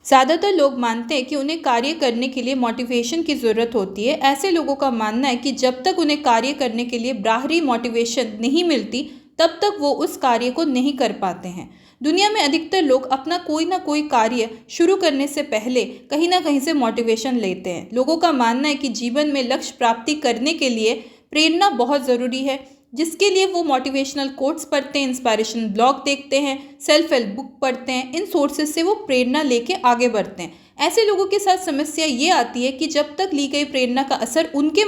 ज़्यादातर लोग मानते हैं कि उन्हें कार्य करने के लिए मोटिवेशन की ज़रूरत होती है। ऐसे लोगों का मानना है कि जब तक उन्हें कार्य करने के लिए बाहरी मोटिवेशन नहीं मिलती, तब तक वो उस कार्य को नहीं कर पाते हैं। दुनिया में अधिकतर लोग अपना कोई ना कोई कार्य शुरू करने से पहले कहीं ना कहीं से मोटिवेशन लेते हैं। लोगों का मानना है कि जीवन में लक्ष्य प्राप्ति करने के लिए प्रेरणा बहुत ज़रूरी है, जिसके लिए वो मोटिवेशनल कोट्स पढ़ते हैं, इंस्पायरेशन ब्लॉग देखते हैं, सेल्फ हेल्प बुक पढ़ते हैं। इन सोर्सेज से वो प्रेरणा लेके आगे बढ़ते हैं। ऐसे लोगों के साथ समस्या ये आती है कि जब तक ली गई प्रेरणा का असर उनके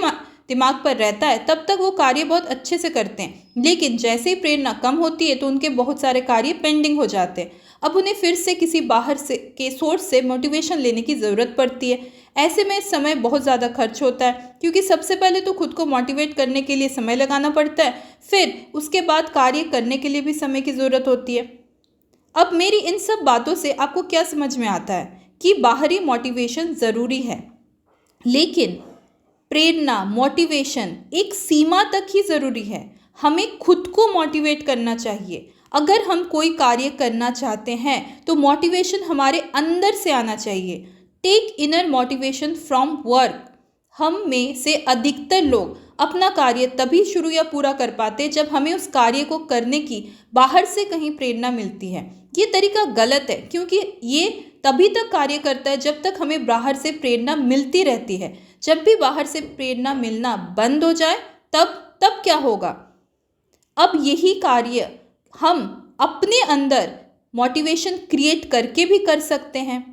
दिमाग पर रहता है, तब तक वो कार्य बहुत अच्छे से करते हैं, लेकिन जैसे ही प्रेरणा कम होती है तो उनके बहुत सारे कार्य पेंडिंग हो जाते हैं। अब उन्हें फिर से किसी बाहर से के सोर्स से मोटिवेशन लेने की ज़रूरत पड़ती है। ऐसे में समय बहुत ज़्यादा खर्च होता है, क्योंकि सबसे पहले तो खुद को मोटिवेट करने के लिए समय लगाना पड़ता है, फिर उसके बाद कार्य करने के लिए भी समय की ज़रूरत होती है। अब मेरी इन सब बातों से आपको क्या समझ में आता है कि बाहरी मोटिवेशन ज़रूरी है, लेकिन प्रेरणा, मोटिवेशन एक सीमा तक ही ज़रूरी है। हमें खुद को मोटिवेट करना चाहिए। अगर हम कोई कार्य करना चाहते हैं तो मोटिवेशन हमारे अंदर से आना चाहिए। Take inner motivation from work. हम में से अधिकतर लोग अपना कार्य तभी शुरू या पूरा कर पाते हैं जब हमें उस कार्य को करने की बाहर से कहीं प्रेरणा मिलती है। ये तरीका गलत है, क्योंकि ये तभी तक कार्य करता है जब तक हमें बाहर से प्रेरणा मिलती रहती है। जब भी बाहर से प्रेरणा मिलना बंद हो जाए, तब क्या होगा? अब यही कार्य हम अपने अंदर मोटिवेशन क्रिएट करके भी कर सकते हैं।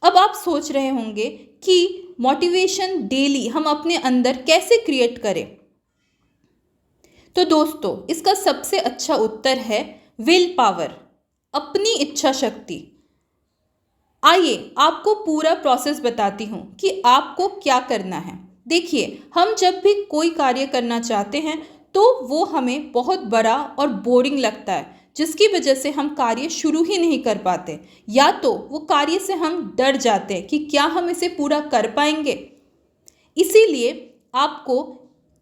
अब आप सोच रहे होंगे कि मोटिवेशन डेली हम अपने अंदर कैसे क्रिएट करें। तो दोस्तों, इसका सबसे अच्छा उत्तर है विल पावर, अपनी इच्छा शक्ति। आइए आपको पूरा प्रोसेस बताती हूँ कि आपको क्या करना है। देखिए, हम जब भी कोई कार्य करना चाहते हैं तो वो हमें बहुत बड़ा और बोरिंग लगता है, जिसकी वजह से हम कार्य शुरू ही नहीं कर पाते, या तो वो कार्य से हम डर जाते हैं कि क्या हम इसे पूरा कर पाएंगे। इसीलिए आपको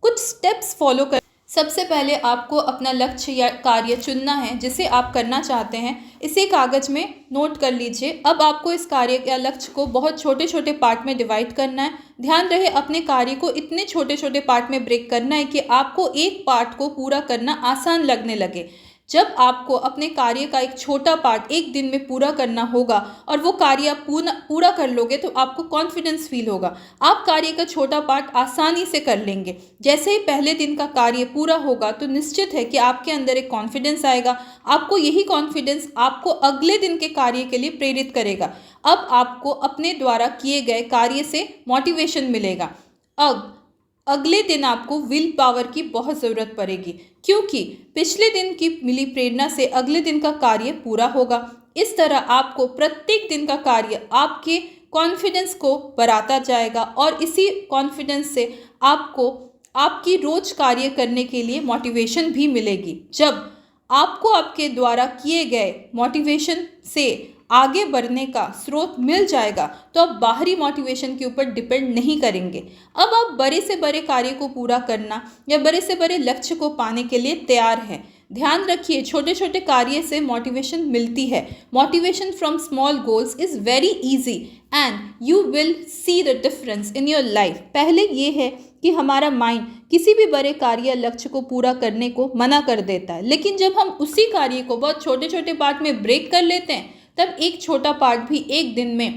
कुछ स्टेप्स फॉलो कर सबसे पहले आपको अपना लक्ष्य या कार्य चुनना है जिसे आप करना चाहते हैं। इसे कागज में नोट कर लीजिए। अब आपको इस कार्य या लक्ष्य को बहुत छोटे छोटे पार्ट में डिवाइड करना है। ध्यान रहे, अपने कार्य को इतने छोटे छोटे पार्ट में ब्रेक करना है कि आपको एक पार्ट को पूरा करना आसान लगने लगे। जब आपको अपने कार्य का एक छोटा पार्ट एक दिन में पूरा करना होगा और वो कार्य आप पूरा कर लोगे तो आपको कॉन्फिडेंस फील होगा। आप कार्य का छोटा पार्ट आसानी से कर लेंगे। जैसे ही पहले दिन का कार्य पूरा होगा तो निश्चित है कि आपके अंदर एक कॉन्फिडेंस आएगा। आपको यही कॉन्फिडेंस आपको अगले दिन के कार्य के लिए प्रेरित करेगा। अब आपको अपने द्वारा किए गए कार्य से मोटिवेशन मिलेगा। अब अगले दिन आपको विल पावर की बहुत ज़रूरत पड़ेगी, क्योंकि पिछले दिन की मिली प्रेरणा से अगले दिन का कार्य पूरा होगा। इस तरह आपको प्रत्येक दिन का कार्य आपके कॉन्फिडेंस को बढ़ाता जाएगा और इसी कॉन्फिडेंस से आपको आपकी रोज कार्य करने के लिए मोटिवेशन भी मिलेगी। जब आपको आपके द्वारा किए गए मोटिवेशन से आगे बढ़ने का स्रोत मिल जाएगा तो आप बाहरी मोटिवेशन के ऊपर डिपेंड नहीं करेंगे। अब आप बड़े से बड़े कार्य को पूरा करना या बड़े से बड़े लक्ष्य को पाने के लिए तैयार हैं। ध्यान रखिए, छोटे छोटे कार्य से मोटिवेशन मिलती है। Motivation from small goals is very easy and you will see the difference in your life. पहले ये है कि हमारा माइंड किसी भी बड़े कार्य या लक्ष्य को पूरा करने को मना कर देता है, लेकिन जब हम उसी कार्य को बहुत छोटे छोटे पार्ट में ब्रेक कर लेते हैं तब एक छोटा पार्ट भी एक दिन में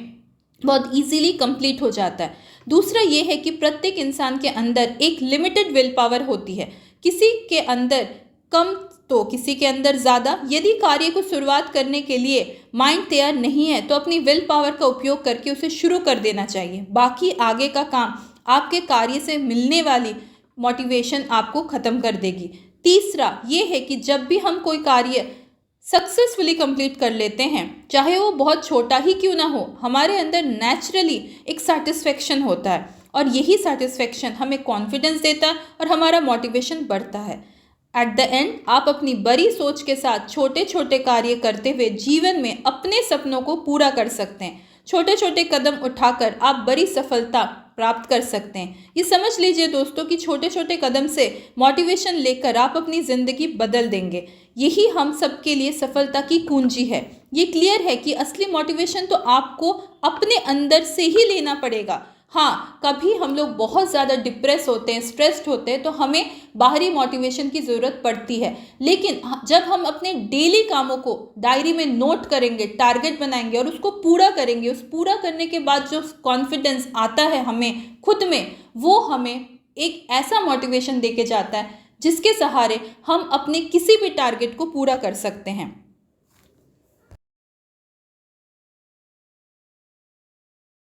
बहुत इजीली कंप्लीट हो जाता है। दूसरा ये है कि प्रत्येक इंसान के अंदर एक लिमिटेड विल पावर होती है, किसी के अंदर कम तो किसी के अंदर ज़्यादा। यदि कार्य को शुरुआत करने के लिए माइंड तैयार नहीं है तो अपनी विल पावर का उपयोग करके उसे शुरू कर देना चाहिए। बाकी आगे का काम आपके कार्य से मिलने वाली मोटिवेशन आपको ख़त्म कर देगी। तीसरा ये है कि जब भी हम कोई कार्य सक्सेसफुली कंप्लीट कर लेते हैं, चाहे वो बहुत छोटा ही क्यों ना हो, हमारे अंदर नेचुरली एक सेटिस्फेक्शन होता है और यही सेटिस्फेक्शन हमें कॉन्फिडेंस देता है और हमारा मोटिवेशन बढ़ता है। एट द एंड आप अपनी बड़ी सोच के साथ छोटे छोटे कार्य करते हुए जीवन में अपने सपनों को पूरा कर सकते हैं। छोटे छोटे कदम उठाकर आप बड़ी सफलता प्राप्त कर सकते हैं। ये समझ लीजिए दोस्तों कि छोटे छोटे कदम से मोटिवेशन लेकर आप अपनी ज़िंदगी बदल देंगे। यही हम सबके लिए सफलता की कुंजी है। ये क्लियर है कि असली मोटिवेशन तो आपको अपने अंदर से ही लेना पड़ेगा। हाँ, कभी हम लोग बहुत ज़्यादा डिप्रेस होते हैं, स्ट्रेस्ड होते हैं, तो हमें बाहरी मोटिवेशन की ज़रूरत पड़ती है। लेकिन जब हम अपने डेली कामों को डायरी में नोट करेंगे, टारगेट बनाएंगे और उसको पूरा करेंगे, उस पूरा करने के बाद जो कॉन्फिडेंस आता है हमें खुद में, वो हमें एक ऐसा मोटिवेशन देके जाता है जिसके सहारे हम अपने किसी भी टारगेट को पूरा कर सकते हैं।